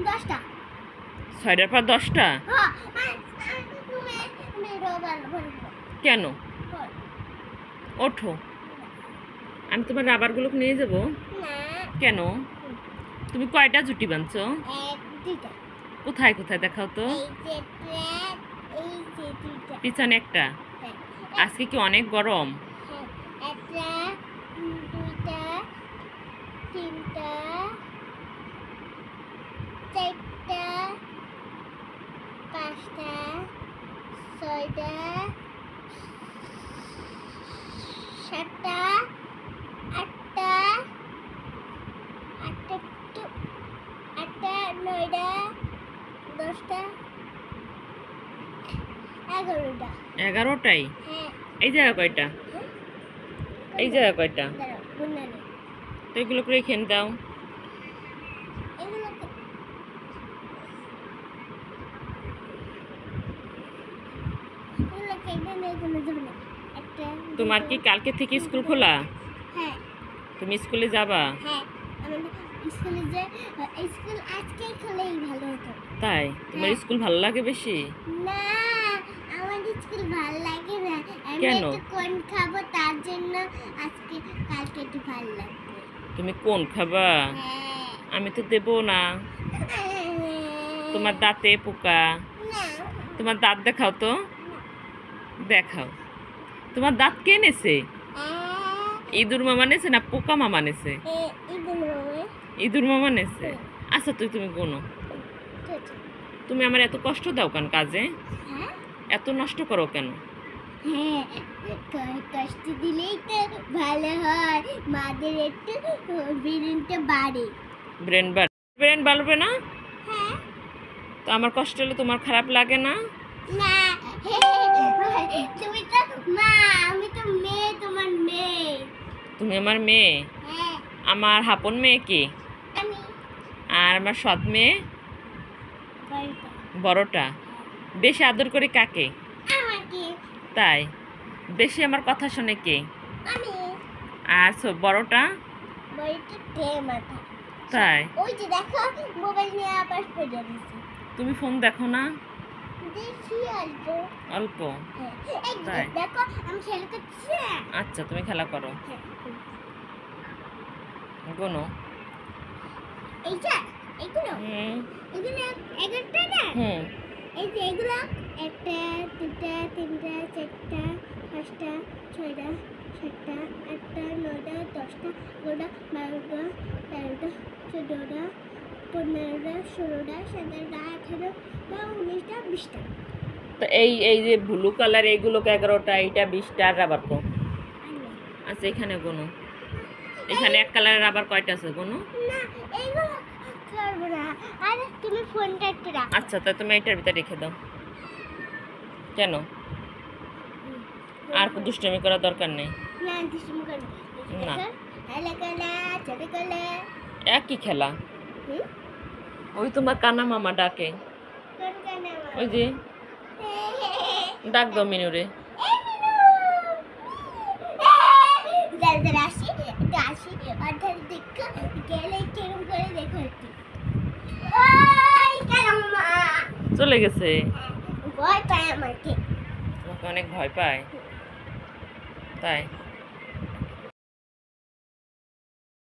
10টা। 6টার পর 10টা? কেন? ওঠো, আমি তোমার রাবারগুলো নিয়ে যাব। কেন? তুমি কয়টা জুটি বাঁধছো? কোথায় কোথায় দেখাও তো। পিছনে একটা। আজকে কি অনেক গরম? একটা, 2টা, 3টা, 4টা, 5টা, 6টা, 7টা, 8টা, 9টা, 10টা, 11টা। 11টাই? এই জায়গা কয়টা? এই জায়গা কয়টা? তো এগুলো করে খেন দাও। তোমার কি কালকে থেকে স্কুল খোলা? হ্যাঁ। তুমি স্কুলে যাবা? হ্যাঁ, স্কুল আজকে খুলেই ভালো হতো। তাই? তোমার স্কুল ভালো লাগে বেশি? না, আমার স্কুল ভালো লাগে না। আমি কেন? একটু কোন খাবো, তার জন্য আজকে কালকে একটু ভালো লাগবে। তুমি কোন খাবা? হ্যাঁ। আমি তো দেবো না। তোমার দাঁতে পোকা। তোমার দাঁত দেখাও তো, দেখাও। তোমার দাঁত কে নেছে? ইঁদুর মামা নেছে না পোকা মামা নেছে? ইঁদুর মামা নেছে। আচ্ছা তুমি গোনো। তুমি আমার এত কষ্ট দাও কেন কাজে? এত নষ্ট করো কেন? হ্যাঁ, কষ্ট দিলেই তো ভালো হয়, মাদের একটু ব্রেনটা বাড়ে। ব্রেন বাড়বে না? হ্যাঁ। তো আমার কষ্ট হলে তোমার খারাপ লাগে না? না, তুমি তো মা, আমি তো মেয়ে, তোমার মেয়ে। তুমি আমার মেয়ে? হ্যাঁ। আমার হাপন মেয়ে কি? আমি। আর আমার সৎ মেয়ে? বড়টা। বেশি আদর করে কাকে? আমাকে। তাই? বেশি আমার কথা শোনে কে? আমি। আর বড়টা? বড়টা ঢের মাথা। তাই? ওই যে দেখো, মোবাইল নিয়ে আবার পড়ে গেছে। তুমি ফোন দেখো না? দেখি অল্প অল্প? এই তাই? দেখো, আমি খেলা করছি। আচ্ছা, তুমি খেলা করো। গোনো। এইটা, এগুলো 11টা না? এই যে এগুলো 1টা, 2টা, 3টা, 4টা, 5টা, 6টা, 7টা, 8টা, 9টা, 10টা, 11টা, 12টা, 13টা, 14টা, 15টা, 16টা, 17টা, 18টা, 19টা, 20টা। তো এই যে ব্লু কালার এইগুলো 11টা, এইটা 20টা, আর রাবার কো? আচ্ছা, এখানে গোনো। এখানে এক কালারের রাবার কয়টা আছে গোনো? না, এইগুলো করবো না। আরে তুমি ফোনটা একটু রাখো। আচ্ছা, তাই তুমি এটার ভিতরে রেখে দাও। কেন? আর দুষ্টুমি করার দরকার নেই। না, দুষ্টুমি করব না। খেলা খেলা, ছোট খেলা। একই খেলা। ওই তোমার কানা মামা ডাকে। কোন কানা মামা? ওই যে ডাক দাও মিনুরে। আসি, অর্ধার দেখো, গেলে কেরম করে দেখো একটু। ওই কানা মামা চলে গেছে। ভয় পায় আমাকে। তোমাকে অনেক ভয় পায়? তাই?